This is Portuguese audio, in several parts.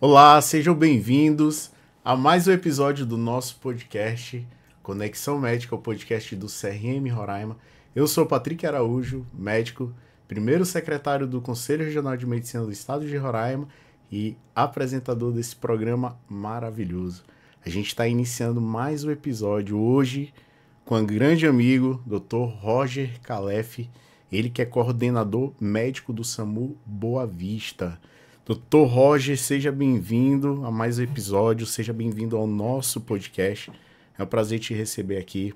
Olá, sejam bem-vindos a mais um episódio do nosso podcast Conexão Médica, o podcast do CRM Roraima. Eu sou Patrick Araújo, médico, primeiro secretário do Conselho Regional de Medicina do Estado de Roraima e apresentador desse programa maravilhoso. A gente está iniciando mais um episódio hoje com um grande amigo, Dr. Roger Calef, ele que é coordenador médico do SAMU Boa Vista. Dr. Roger, seja bem-vindo a mais um episódio, seja bem-vindo ao nosso podcast. É um prazer te receber aqui.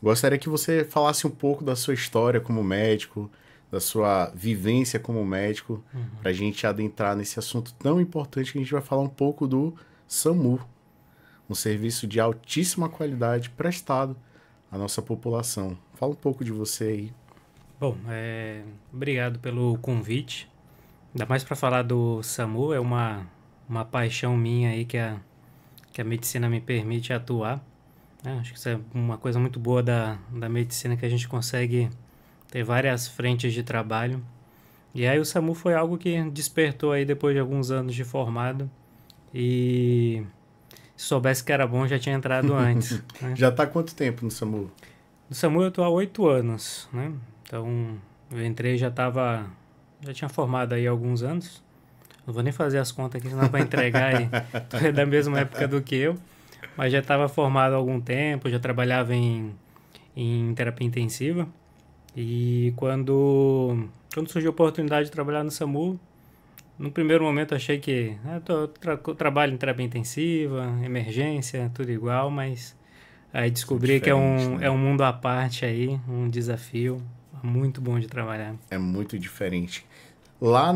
Gostaria que você falasse um pouco da sua história como médico, da sua vivência como médico, para a gente adentrar nesse assunto tão importante que a gente vai falar um pouco do SAMU, um serviço de altíssima qualidade prestado à nossa população. Fala um pouco de você aí. Bom, obrigado pelo convite. Ainda mais para falar do SAMU, é uma paixão minha aí que a medicina me permite atuar. Né? Acho que isso é uma coisa muito boa da medicina, que a gente consegue ter várias frentes de trabalho. E aí o SAMU foi algo que despertou aí depois de alguns anos de formado. E se soubesse que era bom, já tinha entrado antes. Né? Já está há quanto tempo no SAMU? No SAMU eu estou há 8 anos, né? Então eu entrei já tinha formado aí há alguns anos. Não vou nem fazer as contas aqui, senão vai entregar aí. Tu é da mesma época do que eu. Mas já estava formado há algum tempo, já trabalhava em terapia intensiva. E quando surgiu a oportunidade de trabalhar no SAMU, no primeiro momento achei que trabalho em terapia intensiva, emergência, tudo igual, mas aí descobri que é um mundo à parte aí, um desafio muito bom de trabalhar. É muito diferente. Lá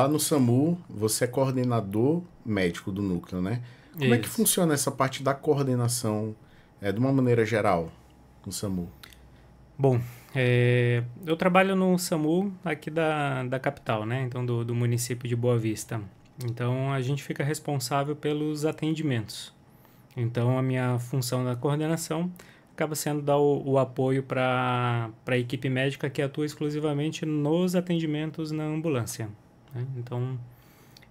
no SAMU, você é coordenador médico do núcleo, né? Como é que funciona essa parte da coordenação de uma maneira geral no SAMU? Bom, eu trabalho no SAMU aqui da capital, né? Então, do município de Boa Vista. Então, a gente fica responsável pelos atendimentos. Então, a minha função da coordenação acaba sendo dar o apoio para a equipe médica que atua exclusivamente nos atendimentos na ambulância. Né? Então,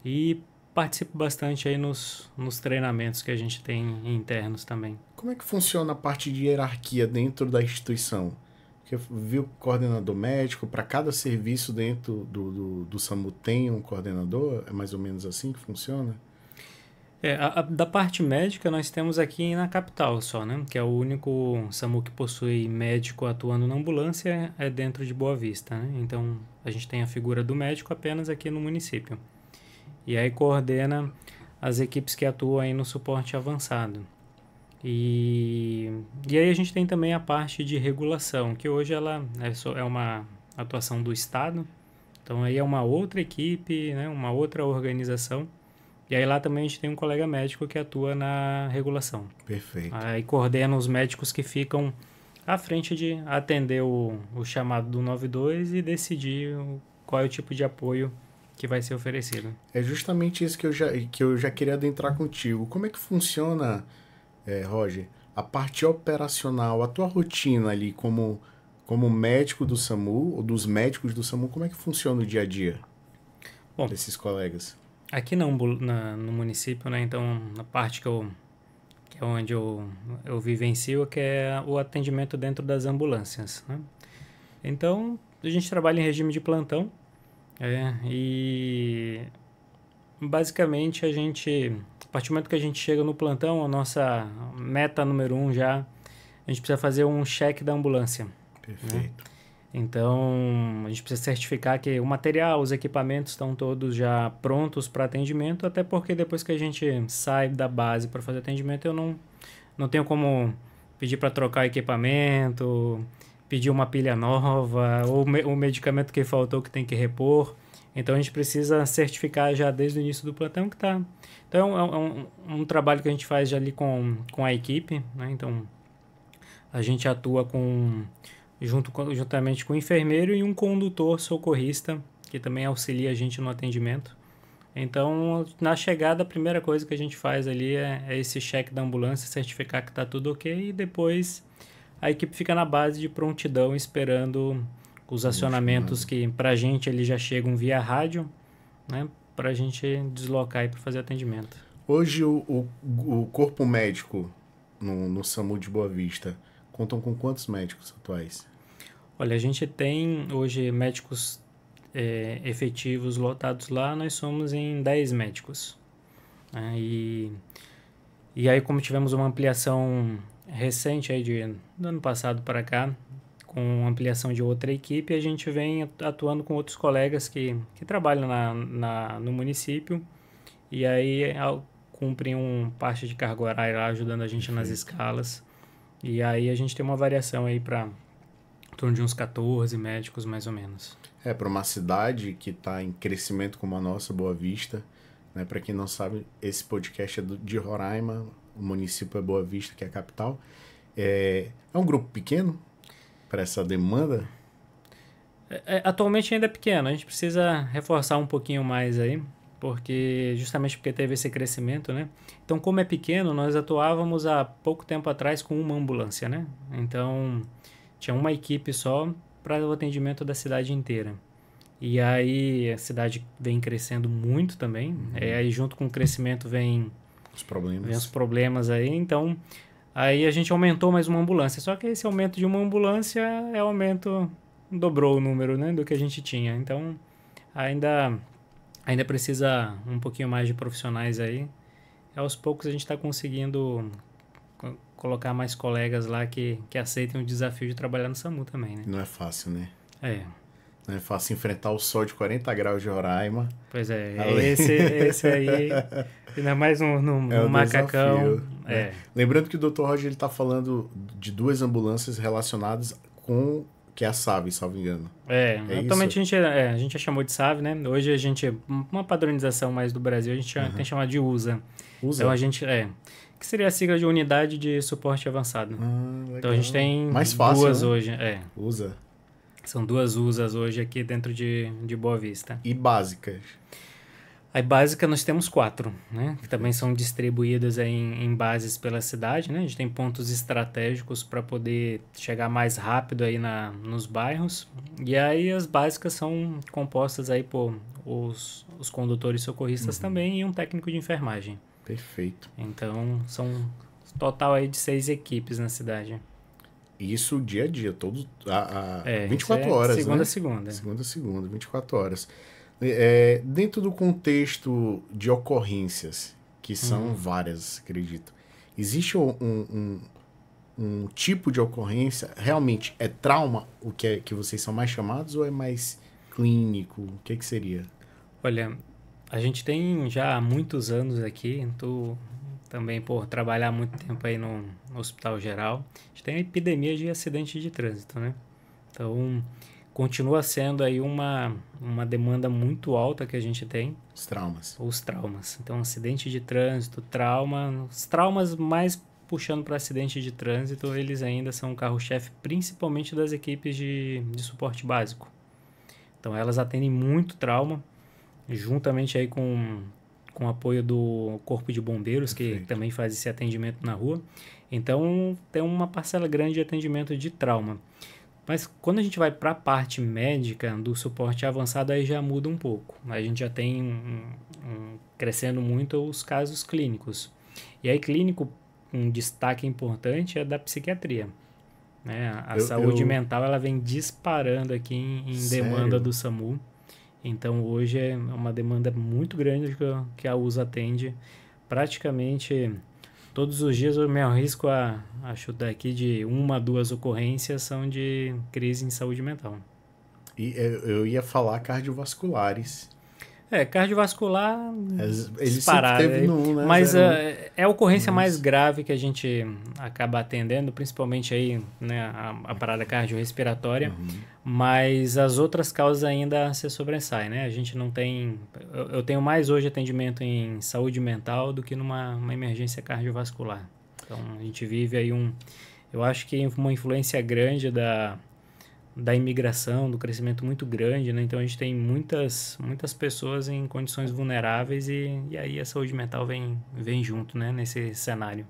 e participo bastante aí nos treinamentos que a gente tem internos também. Como é que funciona a parte de hierarquia dentro da instituição? Porque eu vi o coordenador médico, para cada serviço dentro do SAMU tem um coordenador? É mais ou menos assim que funciona? Da parte médica, nós temos aqui na capital só, né? Que é o único SAMU que possui médico atuando na ambulância, é dentro de Boa Vista, né? Então, a gente tem a figura do médico apenas aqui no município. E aí coordena as equipes que atuam aí no suporte avançado. E aí a gente tem também a parte de regulação, que hoje ela é uma atuação do Estado. Então, aí é uma outra equipe, né? Uma outra organização. E aí lá também a gente tem um colega médico que atua na regulação. Perfeito. Aí coordena os médicos que ficam à frente de atender o chamado do 92 e decidir qual é o tipo de apoio que vai ser oferecido. É justamente isso que eu já queria adentrar contigo. Como é que funciona, Roger, a parte operacional, a tua rotina ali como médico do SAMU, ou dos médicos do SAMU, como é que funciona o dia a dia desses colegas? Aqui no município, né, então, na parte que é onde eu vivencio, que é o atendimento dentro das ambulâncias, né? Então, a gente trabalha em regime de plantão, e basicamente a partir do momento que a gente chega no plantão, a nossa meta número 1 a gente precisa fazer um cheque da ambulância. Perfeito. Né? Então, a gente precisa certificar que o material, os equipamentos estão todos já prontos para atendimento, até porque depois que a gente sai da base para fazer atendimento, eu não tenho como pedir para trocar equipamento, pedir uma pilha nova, ou o medicamento que faltou que tem que repor. Então, a gente precisa certificar já desde o início do plantão que está. Então, é um trabalho que a gente faz já ali com a equipe, né? Então, a gente atua juntamente com o enfermeiro e um condutor socorrista, que também auxilia a gente no atendimento. Então, na chegada, a primeira coisa que a gente faz ali é esse cheque da ambulância, certificar que está tudo ok, e depois a equipe fica na base de prontidão, esperando os acionamentos que, para a gente, eles já chegam via rádio, né? para a gente deslocar e para fazer atendimento. Hoje o corpo médico no SAMU de Boa Vista contam com quantos médicos atuais? Olha, a gente tem hoje médicos efetivos lotados lá, nós somos em 10 médicos. Né? E aí, como tivemos uma ampliação recente aí do ano passado para cá, com ampliação de outra equipe, a gente vem atuando com outros colegas que trabalham no município e aí cumprem parte de carga horária lá, ajudando a gente nas escalas. E aí a gente tem uma variação aí para em torno de uns 14 médicos, mais ou menos. Para uma cidade que está em crescimento como a nossa, Boa Vista, né? Para quem não sabe, esse podcast é de Roraima, o município é Boa Vista, que é a capital. É um grupo pequeno para essa demanda? Atualmente ainda é pequeno, a gente precisa reforçar um pouquinho mais aí, justamente porque teve esse crescimento, né? Então, como é pequeno, nós atuávamos há pouco tempo atrás com uma ambulância, né? Então, tinha uma equipe só para o atendimento da cidade inteira. E aí, a cidade vem crescendo muito também, aí junto com o crescimento vem os problemas aí, então, aí a gente aumentou mais uma ambulância, só que esse aumento de uma ambulância dobrou o número, né, do que a gente tinha, então, ainda precisa um pouquinho mais de profissionais aí. Aos poucos a gente está conseguindo colocar mais colegas lá que aceitem o desafio de trabalhar no SAMU também, né? Não é fácil, né? Não é fácil enfrentar o sol de 40 graus de Roraima. Pois esse aí, ainda mais no macacão. Desafio, né? Lembrando que o Dr. Roger está falando de 2 ambulâncias relacionadas com que é a SAV, salvo engano. Atualmente a gente já chamou de SAV, né? Hoje a gente, uma padronização mais do Brasil, a gente tem chamado de USA. Então a gente, que seria a sigla de Unidade de Suporte Avançado. Então a gente tem mais fácil, 2 né? hoje. USA. São 2 USAs hoje aqui dentro de Boa Vista. E básicas? A básica nós temos 4, né? Que também são distribuídas aí em bases pela cidade, né? A gente tem pontos estratégicos para poder chegar mais rápido aí nos bairros. E aí as básicas são compostas aí por os condutores socorristas também e um técnico de enfermagem. Perfeito. Então são total aí de 6 equipes na cidade. Isso dia a dia, 24 horas, segunda né? a segunda. Segunda a segunda, 24 horas. Dentro do contexto de ocorrências, que são várias, acredito, existe um tipo de ocorrência, realmente é trauma o que vocês são mais chamados ou é mais clínico? O que seria? Olha, a gente tem já há muitos anos aqui, também por trabalhar muito tempo aí no Hospital Geral, a gente tem a epidemia de acidente de trânsito, né? Então, continua sendo aí uma demanda muito alta que a gente tem. Os traumas. Então, acidente de trânsito, os traumas mais puxando para acidente de trânsito, eles ainda são o carro-chefe, principalmente das equipes de suporte básico. Então, elas atendem muito trauma, juntamente aí com o apoio do Corpo de Bombeiros, que também faz esse atendimento na rua. Então, tem uma parcela grande de atendimento de trauma. Mas quando a gente vai para a parte médica do suporte avançado, aí já muda um pouco. A gente já tem crescendo muito os casos clínicos. E aí clínico, um destaque importante é da psiquiatria. Né? A saúde mental ela vem disparando aqui em demanda do SAMU. Então hoje é uma demanda muito grande que a USA atende. Praticamente todos os dias eu me arrisco a chutar aqui de 1 a 2 ocorrências são de crise em saúde mental. E eu ia falar cardiovasculares. Cardiovascular ele sempre teve né? Mas é a ocorrência mais grave que a gente acaba atendendo, principalmente aí, né, a parada cardiorrespiratória, mas as outras causas ainda se sobressaem, né? A gente não tem... Eu tenho mais hoje atendimento em saúde mental do que numa emergência cardiovascular. Então, a gente vive aí eu acho que uma influência grande da imigração, do crescimento muito grande, né? Então a gente tem muitas pessoas em condições vulneráveis e aí a saúde mental vem junto, né? Nesse cenário.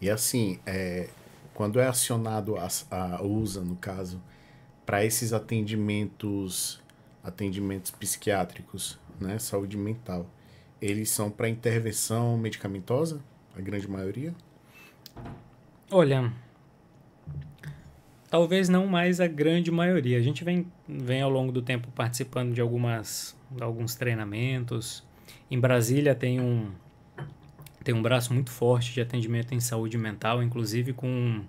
E assim, quando é acionado a USA, no caso, para esses atendimentos atendimentos psiquiátricos, né, saúde mental, eles são para intervenção medicamentosa, a grande maioria? Olha, talvez não mais a grande maioria. A gente vem ao longo do tempo participando de alguns treinamentos. Em Brasília tem um braço muito forte de atendimento em saúde mental, inclusive com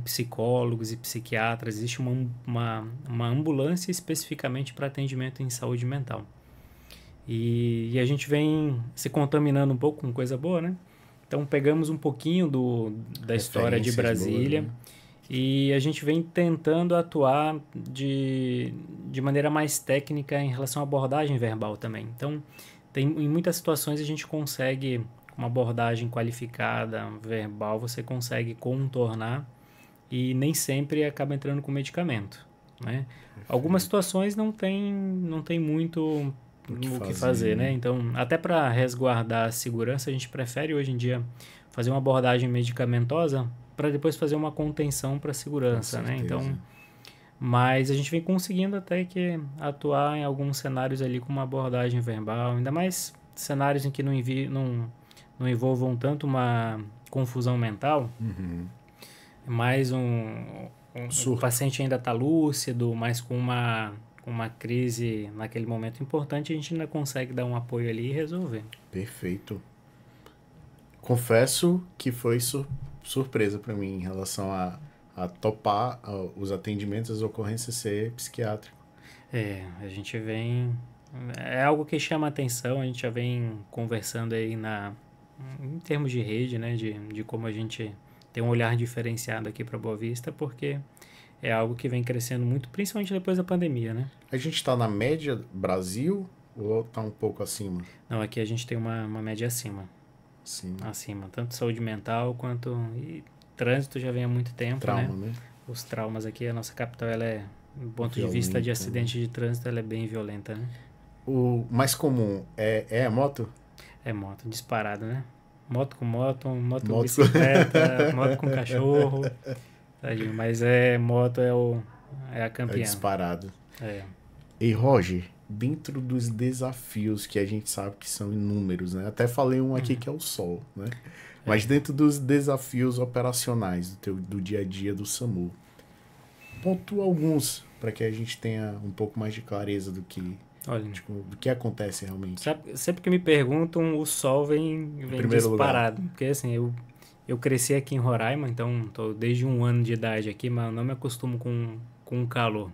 psicólogos e psiquiatras. Existe uma ambulância especificamente para atendimento em saúde mental. E a gente vem se contaminando um pouco com coisa boa, né? Então, pegamos um pouquinho da história de Brasília, boas, né? E a gente vem tentando atuar de maneira mais técnica em relação à abordagem verbal também. Então, em muitas situações a gente consegue, com uma abordagem qualificada, verbal, você consegue contornar e nem sempre acaba entrando com medicamento, né? Algumas situações não tem muito o que fazer, né? Então, até para resguardar a segurança, a gente prefere hoje em dia fazer uma abordagem medicamentosa para depois fazer uma contenção para a segurança, né? Então, mas a gente vem conseguindo até que atuar em alguns cenários ali com uma abordagem verbal, ainda mais cenários em que não envolvam tanto uma confusão mental, mais o paciente ainda está lúcido, mas com uma crise naquele momento importante, a gente ainda consegue dar um apoio ali e resolver. Perfeito. Confesso que foi surpresa para mim em relação a topar os atendimentos, as ocorrências ser psiquiátrico. A gente vem... É algo que chama atenção, a gente já vem conversando aí em termos de rede, né? De como a gente tem um olhar diferenciado aqui para Boa Vista, porque é algo que vem crescendo muito, principalmente depois da pandemia, né? A gente está na média Brasil ou está um pouco acima? Não, aqui a gente tem uma média acima. Sim. Acima, tanto saúde mental quanto... E trânsito já vem há muito tempo, Trauma, né? Os traumas aqui, a nossa capital, ela é, do ponto Violenta, de vista de acidente de trânsito, ela é bem violenta, né? O mais comum é a moto? É moto, disparado, né? Moto com bicicleta, moto com cachorro, tadinho, mas moto é a campeã. É disparado. É. E Roger, dentro dos desafios que a gente sabe que são inúmeros, né? Até falei um aqui que é o sol, né? Mas dentro dos desafios operacionais do dia a dia do SAMU, pontua alguns para que a gente tenha um pouco mais de clareza do que acontece realmente. Sempre que me perguntam, o sol vem disparado. Lugar. Porque assim, eu cresci aqui em Roraima, então estou desde 1 ano de idade aqui, mas não me acostumo com o calor.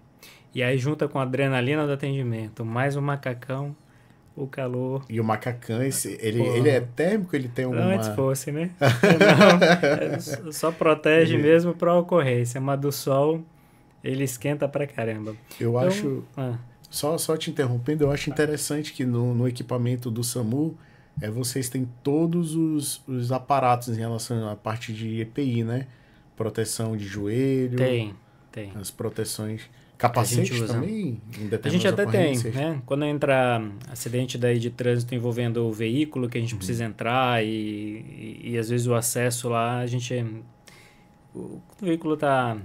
E aí junta com a adrenalina do atendimento, mais um macacão, o calor... E o macacão, ele é térmico? Ele tem uma... Antes fosse, né? Não, só protege mesmo para ocorrência, mas do sol ele esquenta pra caramba. Eu acho... Só te interrompendo, eu acho interessante que no equipamento do SAMU, vocês têm todos os aparatos em relação à parte de EPI, né? Proteção de joelho. Tem. As proteções... Capacete também? A gente até tem, né? Quando entra acidente daí de trânsito envolvendo o veículo que a gente precisa entrar e às vezes o acesso lá, o veículo tá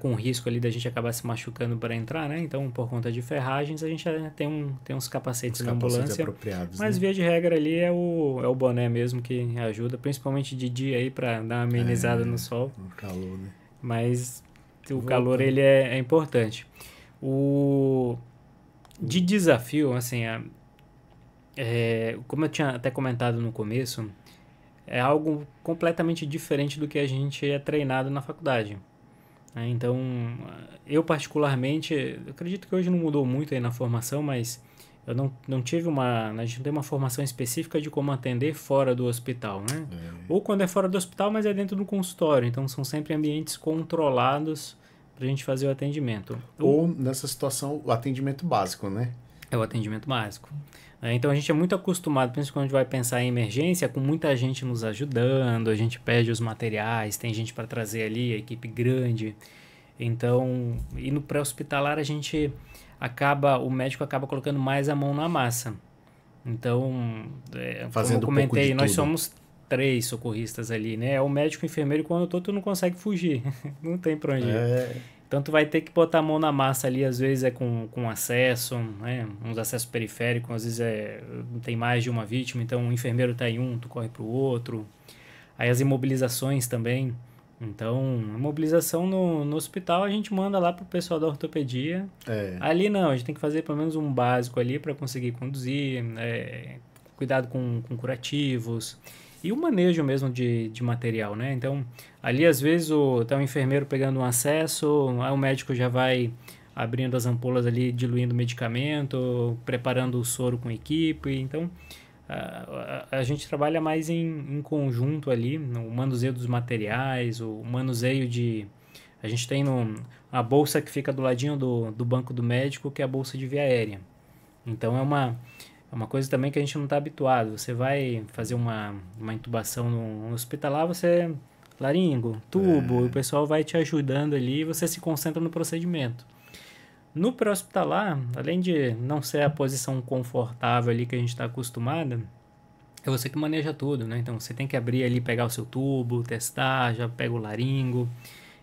com risco ali da gente acabar se machucando para entrar, né? Então, por conta de ferragens, a gente tem uns capacetes na ambulância. Apropriados, mas, via de regra ali, é o boné mesmo que ajuda, principalmente de dia aí, para dar uma amenizada no sol. No calor, né? Mas o calor, ele é importante. De desafio, assim, como eu tinha até comentado no começo, é algo completamente diferente do que a gente é treinado na faculdade. Então, eu particularmente, eu acredito que hoje não mudou muito aí na formação, mas eu não tive a gente não tem uma formação específica de como atender fora do hospital, né? Ou quando é fora do hospital, mas é dentro do consultório, então são sempre ambientes controlados para a gente fazer o atendimento. Ou nessa situação, o atendimento básico, né? É o atendimento básico. Então a gente é muito acostumado, principalmente quando a gente vai pensar em emergência, com muita gente nos ajudando, a gente pede os materiais, tem gente para trazer ali, a equipe grande. Então, e no pré-hospitalar o médico acaba colocando mais a mão na massa. Então, fazendo como eu comentei, nós tudo. somos 3 socorristas ali, né? É o médico, o enfermeiro, e quando tu não consegue fugir, não tem pra onde ir. Então, tu vai ter que botar a mão na massa ali, às vezes é com acesso, né? Uns acessos periféricos, às vezes tem mais de uma vítima, então o enfermeiro está em um, tu corre para o outro. Aí as imobilizações também. Então, a imobilização no hospital a gente manda lá pro pessoal da ortopedia. Ali não, a gente tem que fazer pelo menos um básico ali para conseguir conduzir, cuidado com curativos e o manejo mesmo de material, né? Então, ali às vezes tá o enfermeiro pegando um acesso, aí o médico já vai abrindo as ampolas ali, diluindo o medicamento, preparando o soro com a equipe. Então, a gente trabalha mais em conjunto ali, no manuseio dos materiais, o manuseio de... A gente tem a bolsa que fica do ladinho do banco do médico, que é a bolsa de via aérea. Então, é uma coisa também que a gente não está habituado. Você vai fazer uma intubação no hospitalar, você... laringo, tubo, o pessoal vai te ajudando ali e você se concentra no procedimento. No pré-hospitalar, além de não ser a posição confortável ali que a gente está acostumado, é você que maneja tudo, né? Então, você tem que abrir ali, pegar o seu tubo, testar, já pega o laringo.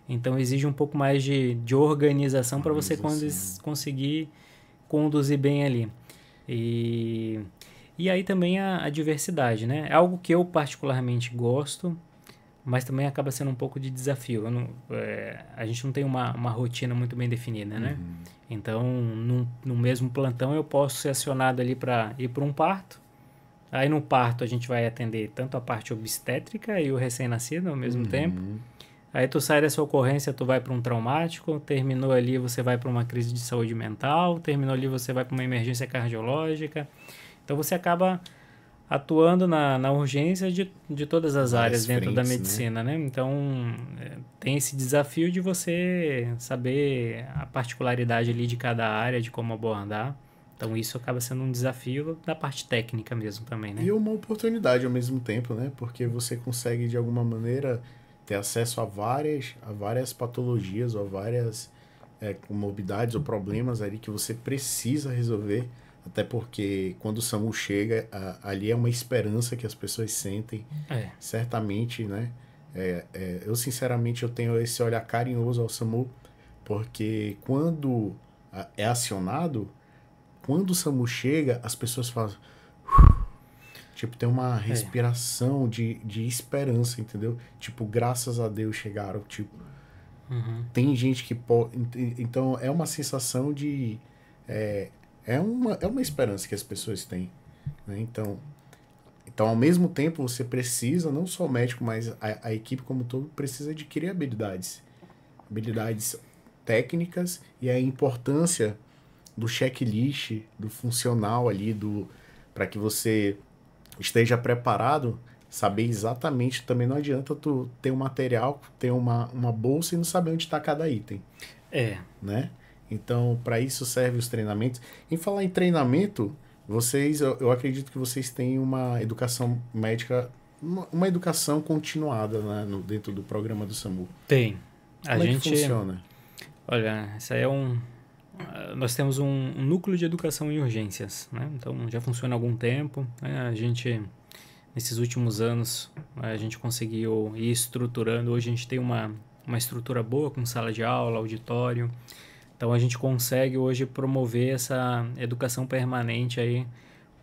Então, exige um pouco mais de organização para você conseguir conduzir bem ali. E aí também a diversidade, né? É algo que eu particularmente gosto, mas também acaba sendo um pouco de desafio. A gente não tem uma rotina muito bem definida, né? Então, no mesmo plantão, eu posso ser acionado ali para ir para um parto. Aí, no parto, a gente vai atender tanto a parte obstétrica e o recém-nascido ao mesmo tempo. Aí, tu sai dessa ocorrência, tu vai para um traumático. Terminou ali, você vai para uma crise de saúde mental. Terminou ali, você vai para uma emergência cardiológica. Então, você acaba atuando na urgência de todas as áreas dentro da medicina, né? Então, tem esse desafio de você saber a particularidade ali de cada área, de como abordar. Então, isso acaba sendo um desafio da parte técnica mesmo também, né? E uma oportunidade ao mesmo tempo, né? Porque você consegue, de alguma maneira, ter acesso a várias patologias ou várias comorbidades ou problemas ali que você precisa resolver. Até porque quando o SAMU chega, ali é uma esperança que as pessoas sentem. Certamente, né? Eu, sinceramente, eu tenho esse olhar carinhoso ao SAMU, porque quando é acionado, quando o SAMU chega, as pessoas falam... Tipo, tem uma respiração de esperança, entendeu? Tipo, graças a Deus chegaram. Tipo, tem gente que pode... Então, é uma sensação de... É uma esperança que as pessoas têm, né? Então, ao mesmo tempo, você precisa, não só o médico, mas a equipe como um todo, precisa adquirir habilidades técnicas e a importância do checklist, do funcional ali, para que você esteja preparado, saber exatamente. Também não adianta tu ter um material, ter uma bolsa e não saber onde está cada item. Né? Então, para isso servem os treinamentos. Em falar em treinamento, eu acredito que vocês têm uma educação médica, uma educação continuada, né, dentro do programa do SAMU. Tem. Como é que funciona? Olha, isso aí nós temos um núcleo de educação em urgências, né? Então, já funciona há algum tempo, né? Nesses últimos anos, a gente conseguiu ir estruturando. Hoje a gente tem uma estrutura boa, com sala de aula, auditório. Então, a gente consegue hoje promover essa educação permanente aí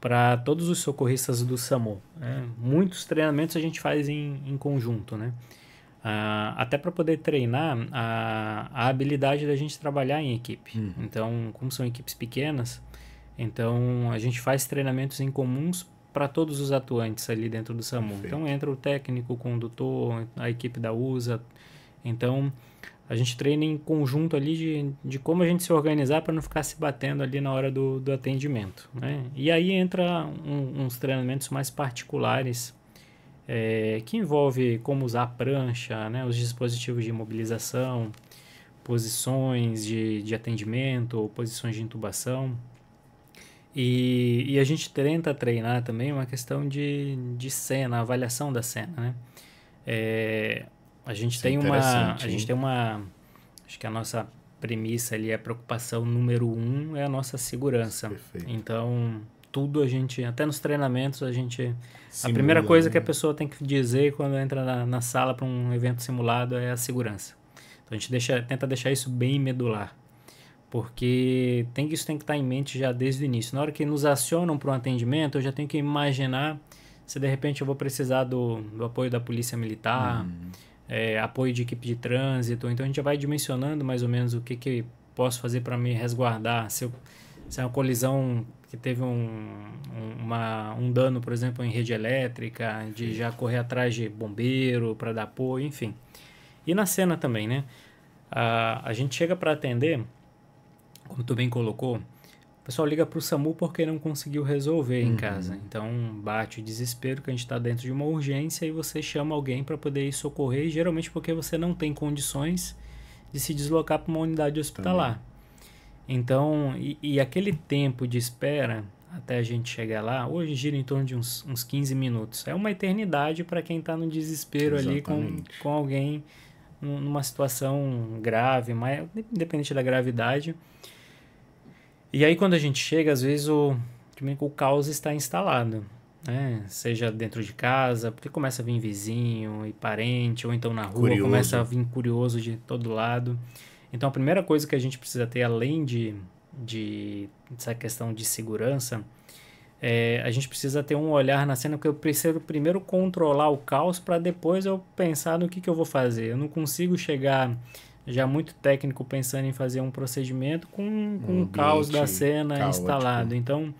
para todos os socorristas do SAMU, né? Muitos treinamentos a gente faz em conjunto, né? Até para poder treinar a habilidade da gente trabalhar em equipe. Então, como são equipes pequenas, então a gente faz treinamentos em comuns para todos os atuantes ali dentro do SAMU. Perfeito. Então, entra o técnico, o condutor, a equipe da USA. Então, a gente treina em conjunto ali de como a gente se organizar para não ficar se batendo ali na hora do atendimento, né? E aí entra uns treinamentos mais particulares, que envolve como usar a prancha, né? Os dispositivos de imobilização, posições de atendimento, posições de intubação. E a gente tenta treinar também uma questão de cena, avaliação da cena, né? A gente tem acho que a nossa premissa ali, a preocupação número 1 é a nossa segurança. Perfeito. Então, tudo até nos treinamentos, Simula, a primeira coisa, né, que a pessoa tem que dizer quando entra na sala para um evento simulado é a segurança. Então a gente tenta deixar isso bem medular, porque isso tem que estar em mente já desde o início. Na hora que nos acionam para um atendimento, eu já tenho que imaginar se de repente eu vou precisar do apoio da polícia militar, apoio de equipe de trânsito. Então a gente já vai dimensionando mais ou menos o que posso fazer para me resguardar. Se é uma colisão que teve um dano, por exemplo, em rede elétrica, de já correr atrás de bombeiro para dar apoio, enfim. E na cena também, né? A gente chega para atender, como tu bem colocou, o pessoal liga para o SAMU porque não conseguiu resolver em casa. Então bate o desespero que a gente está dentro de uma urgência e você chama alguém para poder ir socorrer, e geralmente porque você não tem condições de se deslocar para uma unidade hospitalar. Também. Então, e aquele tempo de espera até a gente chegar lá, hoje gira em torno de uns 15 minutos. É uma eternidade para quem está no desespero ali com alguém numa situação grave, mas independente da gravidade. E aí quando a gente chega, às vezes o caos está instalado, né? Seja dentro de casa, porque começa a vir vizinho e parente, ou então na rua começa a vir curioso de todo lado. Então a primeira coisa que a gente precisa ter, além de essa questão de segurança, a gente precisa ter um olhar na cena, porque eu preciso primeiro controlar o caos para depois eu pensar no que eu vou fazer. Eu não consigo chegar já muito técnico pensando em fazer um procedimento com o caos da cena caótico instalado. Então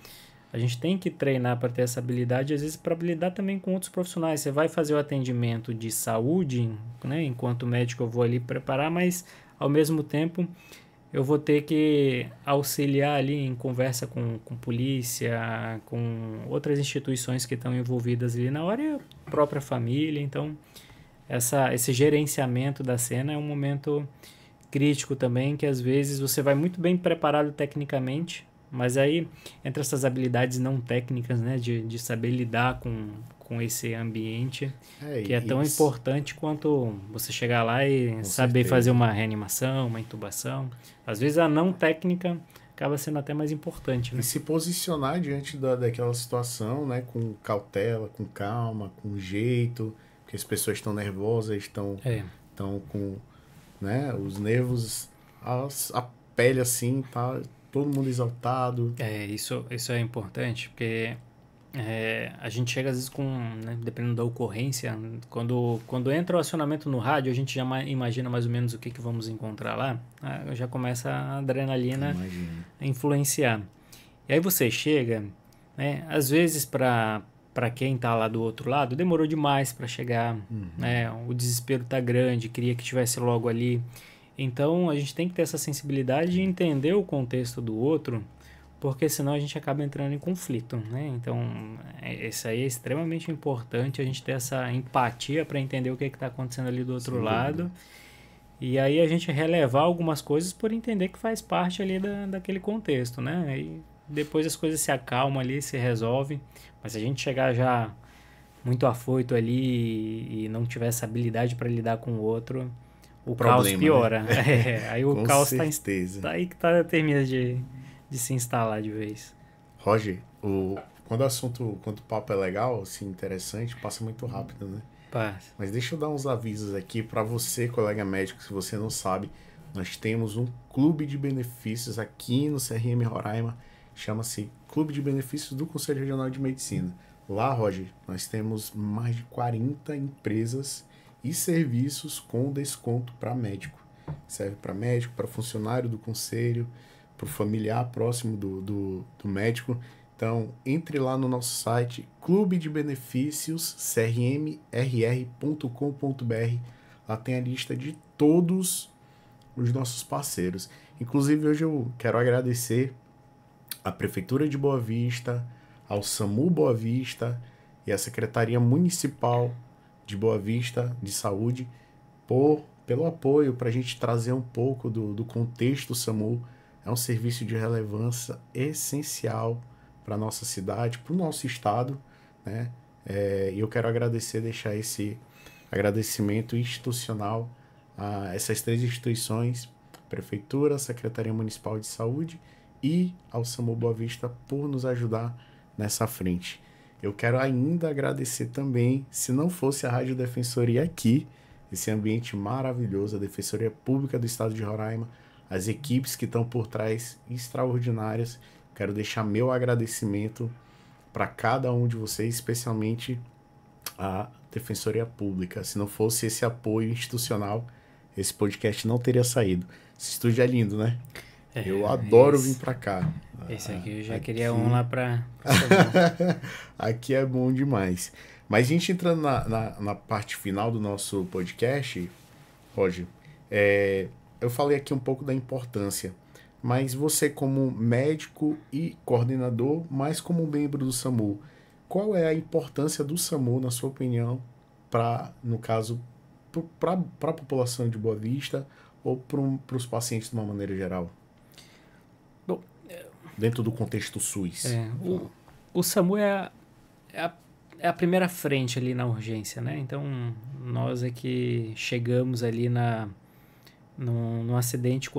a gente tem que treinar para ter essa habilidade, às vezes para lidar também com outros profissionais. Você vai fazer o atendimento de saúde, né? Enquanto médico eu vou ali preparar, mas ao mesmo tempo eu vou ter que auxiliar ali em conversa com polícia, com outras instituições que estão envolvidas ali na hora, e a própria família. Então esse gerenciamento da cena é um momento crítico também, que às vezes você vai muito bem preparado tecnicamente, mas aí entre essas habilidades não técnicas, né, de saber lidar com esse ambiente, que é tão importante quanto você chegar lá e saber fazer uma reanimação, uma intubação. Às vezes a não técnica acaba sendo até mais importante, né? E se posicionar diante daquela situação, né, com cautela, com calma, com jeito, porque as pessoas estão nervosas, estão com, né, os nervos, a pele assim, tá todo mundo exaltado. Isso é importante, porque a gente chega às vezes com, né, dependendo da ocorrência, quando entra o acionamento no rádio, a gente já imagina mais ou menos o que vamos encontrar lá, já começa a adrenalina a influenciar. E aí você chega, né, às vezes para quem está lá do outro lado, demorou demais para chegar, né, o desespero está grande, queria que estivesse logo ali. Então a gente tem que ter essa sensibilidade de entender o contexto do outro, porque senão a gente acaba entrando em conflito, né? Então, isso aí é extremamente importante, a gente ter essa empatia para entender o que está acontecendo ali do outro lado. E aí a gente relevar algumas coisas por entender que faz parte ali daquele contexto, né? E depois as coisas se acalmam ali, se resolvem. Mas se a gente chegar já muito afoito ali e não tiver essa habilidade para lidar com o outro, o caos piora. Né? Aí o caos tá aí que termina de se instalar de vez. Roger, quando o papo é legal, assim, interessante, passa muito rápido, né? Passa. Mas deixa eu dar uns avisos aqui para você, colega médico, se você não sabe, nós temos um clube de benefícios aqui no CRM Roraima, chama-se Clube de Benefícios do Conselho Regional de Medicina. Lá, Roger, nós temos mais de 40 empresas e serviços com desconto para médico. Serve para médico, para funcionário do conselho, para o familiar próximo do médico. Então, entre lá no nosso site, Clube de Benefícios, crmrr.com.br. Lá tem a lista de todos os nossos parceiros. Inclusive, hoje eu quero agradecer à Prefeitura de Boa Vista, ao SAMU Boa Vista e à Secretaria Municipal de Boa Vista de Saúde pelo apoio para a gente trazer um pouco do contexto SAMU. É um serviço de relevância essencial para a nossa cidade, para o nosso estado, né? E eu quero deixar esse agradecimento institucional a essas três instituições, Prefeitura, Secretaria Municipal de Saúde e ao SAMU Boa Vista, por nos ajudar nessa frente. Eu quero ainda agradecer também, se não fosse a Rádio Defensoria aqui, esse ambiente maravilhoso, a Defensoria Pública do Estado de Roraima, as equipes que estão por trás, extraordinárias. Quero deixar meu agradecimento para cada um de vocês, especialmente a Defensoria Pública. Se não fosse esse apoio institucional, esse podcast não teria saído. Esse estúdio é lindo, né? Eu adoro vir para cá. Esse aqui eu já queria um lá para... Aqui é bom demais. Mas a gente entrando na parte final do nosso podcast, Roger, eu falei aqui um pouco da importância, mas você como médico e coordenador, mais como membro do SAMU, qual é a importância do SAMU, na sua opinião, no caso, para a população de Boa Vista ou para os pacientes de uma maneira geral? Bom, dentro do contexto SUS. O SAMU é a primeira frente ali na urgência, né? Então, nós é que chegamos ali num acidente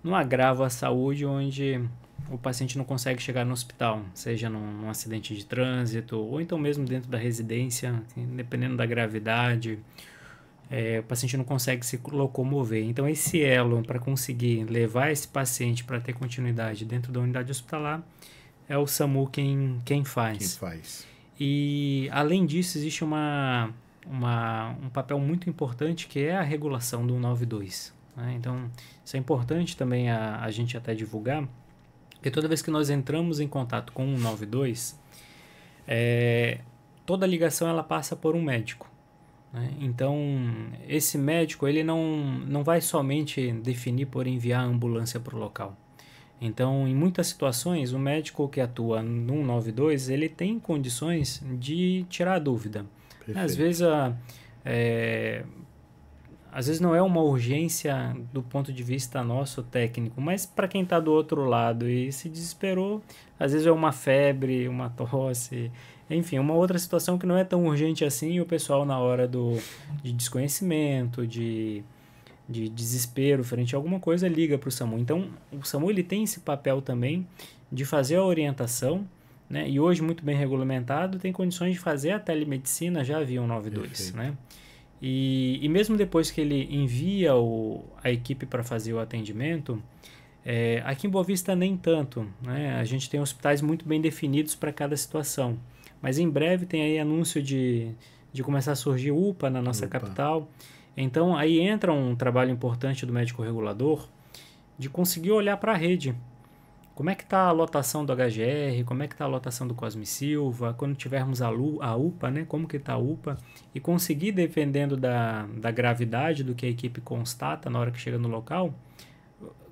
num agravo à saúde onde o paciente não consegue chegar no hospital, seja num acidente de trânsito ou então mesmo dentro da residência, dependendo da gravidade, o paciente não consegue se locomover. Então, esse elo para conseguir levar esse paciente para ter continuidade dentro da unidade hospitalar é o SAMU quem faz. E, além disso, existe um papel muito importante que é a regulação do 192. Né? Então, isso é importante também a gente até divulgar, porque toda vez que nós entramos em contato com o 192, toda ligação ela passa por um médico. Né? Então, esse médico ele não vai somente definir por enviar a ambulância para o local. Então, em muitas situações, o médico que atua no 192, ele tem condições de tirar a dúvida. Perfeito. Às vezes não é uma urgência do ponto de vista nosso técnico, mas para quem está do outro lado e se desesperou, às vezes é uma febre, uma tosse, enfim, uma outra situação que não é tão urgente assim, e o pessoal na hora de desconhecimento, de desespero frente a alguma coisa, liga para o SAMU. Então, o SAMU ele tem esse papel também de fazer a orientação, né? E hoje, muito bem regulamentado, tem condições de fazer a telemedicina já via 192, né? E mesmo depois que ele envia a equipe para fazer o atendimento, aqui em Boa Vista nem tanto, né? A gente tem hospitais muito bem definidos para cada situação. Mas em breve tem aí anúncio de começar a surgir UPA na nossa capital. Então, aí entra um trabalho importante do médico regulador de conseguir olhar para a rede. Como é que está a lotação do HGR, como é que está a lotação do Cosme Silva, quando tivermos a UPA, né, como que está a UPA, e conseguir, dependendo da gravidade do que a equipe constata na hora que chega no local,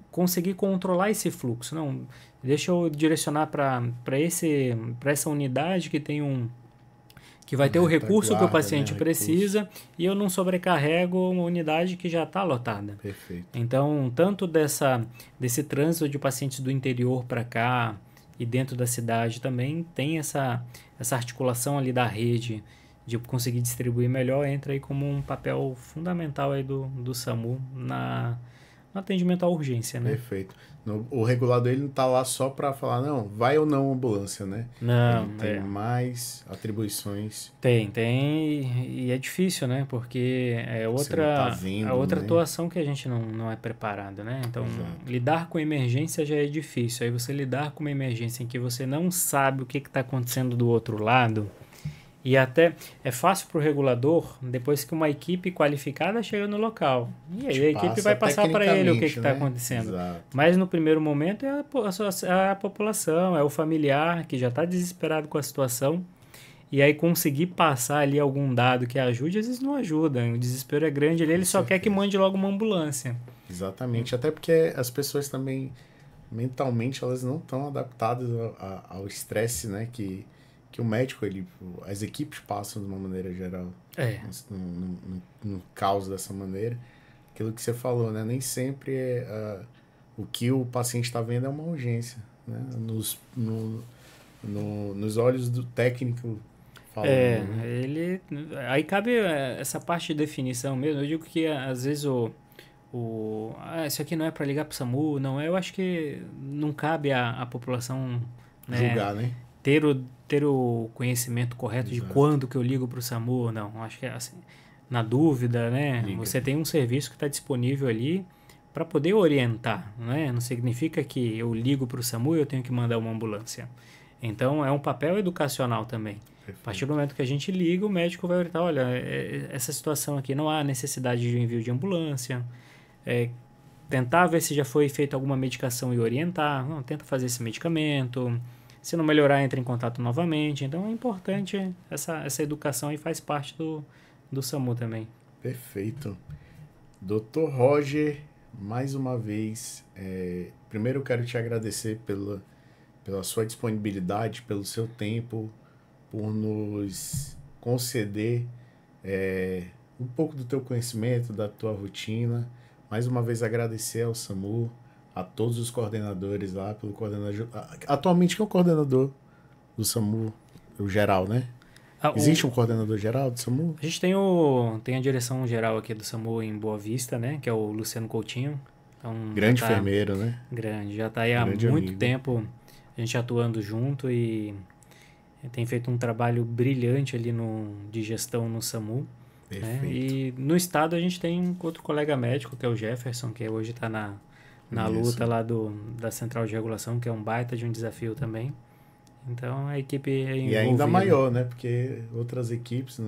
conseguir controlar esse fluxo. Não, deixa eu direcionar para essa unidade que tem que vai ter o recurso que o paciente precisa e eu não sobrecarrego uma unidade que já está lotada. Perfeito. Então, tanto desse trânsito de pacientes do interior para cá e dentro da cidade também tem essa articulação ali da rede de conseguir distribuir melhor, entra aí como um papel fundamental aí do SAMU no atendimento à urgência, né? Perfeito. O regulador ele não está lá só para falar, não, vai ou não ambulância, né? Não, ele tem mais atribuições. Tem, e é difícil, né? Porque é outra né? atuação que a gente não é preparado, né? Então, lidar com emergência já é difícil. Aí você lidar com uma emergência em que você não sabe o que está acontecendo do outro lado, e até é fácil para o regulador, depois que uma equipe qualificada chega no local. E aí a equipe vai passar para ele o que está acontecendo. Exato. Mas no primeiro momento é a população, é o familiar que já está desesperado com a situação. E aí conseguir passar ali algum dado que ajude, às vezes não ajuda. O desespero é grande ali, ele só quer que mande logo uma ambulância. Exatamente. Até porque as pessoas também, mentalmente, elas não estão adaptadas ao estresse, né? Que o médico, as equipes passam de uma maneira geral. No caos dessa maneira. Aquilo que você falou, né? Nem sempre o que o paciente está vendo é uma urgência, né? Nos olhos do técnico falando, né? Aí cabe essa parte de definição mesmo. Eu digo que às vezes isso aqui não é para ligar para o SAMU, não é. Eu acho que não cabe à população, né, julgar, né? Ter o conhecimento correto. Exato. De quando que eu ligo para o SAMU, não. Acho que é assim. na dúvida, né? Liga. Você tem um serviço que está disponível ali para poder orientar, né? Não significa que eu ligo para o SAMU e eu tenho que mandar uma ambulância. Então, é um papel educacional também. Perfeito. A partir do momento que a gente liga, o médico vai orientar, olha, essa situação aqui não há necessidade de envio de ambulância, tentar ver se já foi feita alguma medicação e orientar, não, tenta fazer esse medicamento, se não melhorar, entra em contato novamente. Então, é importante essa educação e faz parte do SAMU também. Perfeito. Dr. Roger, mais uma vez, primeiro eu quero te agradecer pela sua disponibilidade, pelo seu tempo, por nos conceder um pouco do teu conhecimento, da tua rotina. Mais uma vez agradecer ao SAMU, a todos os coordenadores lá, pelo coordenador. Atualmente, quem é o coordenador do SAMU? O geral, né? Existe um coordenador geral do SAMU? A gente tem a direção geral aqui do SAMU em Boa Vista, né? Que é o Luciano Coutinho. Então, grande enfermeiro, né? Grande. Já está aí há muito amigo. Tempo a gente atuando junto e tem feito um trabalho brilhante ali de gestão no SAMU. Perfeito. Né? E no estado a gente tem outro colega médico, que é o Jefferson, que hoje está na luta lá da Central de Regulação, que é um baita de um desafio também. Então a equipe é envolvida. E ainda maior, né? Porque outras equipes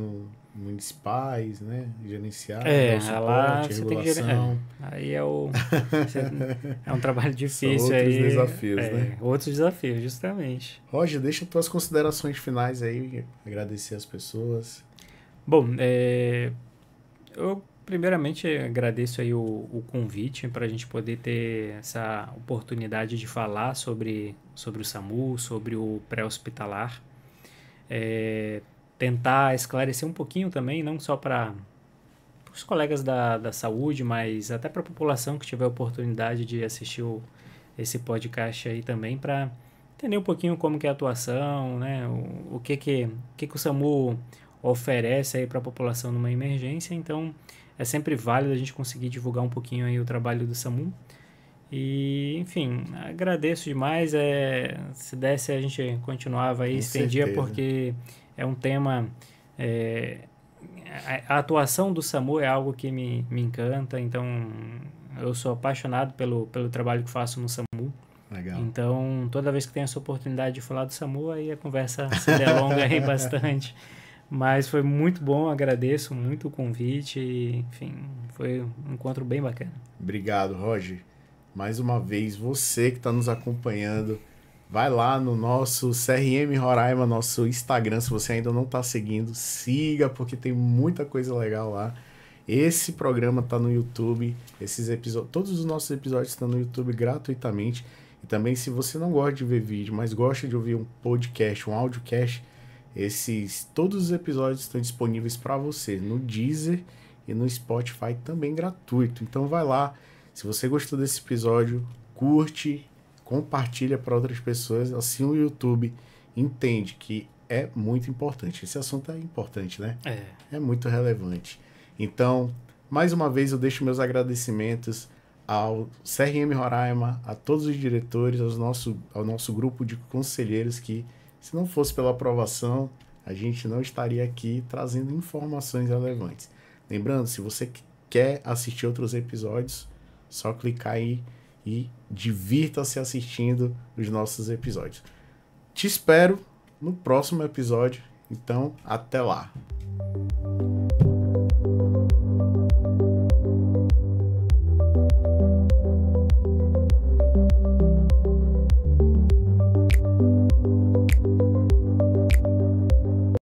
municipais, né? Gerenciadas, lá suporte, você regulação. Aí é um trabalho difícil. São outros aí, desafios, né? Outros desafios, justamente. Roger, deixa tuas considerações finais aí, agradecer as pessoas. Bom, eu primeiramente agradeço aí o convite para a gente poder ter essa oportunidade de falar sobre o SAMU, sobre o pré-hospitalar. Tentar esclarecer um pouquinho também, não só para os colegas da saúde, mas até para a população que tiver a oportunidade de assistir esse podcast aí também, para entender um pouquinho como que é a atuação, né? O que o SAMU oferece aí para a população numa emergência. Então, é sempre válido a gente conseguir divulgar um pouquinho aí o trabalho do SAMU. E, enfim, agradeço demais. Se desse, a gente continuava aí, estendia, porque é um tema... a atuação do SAMU é algo que me encanta, então eu sou apaixonado pelo trabalho que faço no SAMU. Legal. Então, toda vez que tenho essa oportunidade de falar do SAMU, aí a conversa se delonga aí bastante. Mas foi muito bom, agradeço muito o convite e, enfim, foi um encontro bem bacana. Obrigado, Roger. Mais uma vez, você que está nos acompanhando, vai lá no nosso CRM Roraima, nosso Instagram, se você ainda não está seguindo, siga, porque tem muita coisa legal lá. Esse programa está no YouTube, todos os nossos episódios estão no YouTube gratuitamente. E também, se você não gosta de ver vídeo, mas gosta de ouvir um podcast, um audiocast, todos os episódios estão disponíveis para você no Deezer e no Spotify, também gratuito. Então vai lá, se você gostou desse episódio, curte, compartilha para outras pessoas, assim o YouTube entende que é muito importante. Esse assunto é importante, né? É muito relevante. Então, mais uma vez eu deixo meus agradecimentos ao CRM Roraima, a todos os diretores, ao nosso grupo de conselheiros que, se não fosse pela aprovação, a gente não estaria aqui trazendo informações relevantes. Lembrando, se você quer assistir outros episódios, só clicar aí e divirta-se assistindo os nossos episódios. Te espero no próximo episódio, então até lá!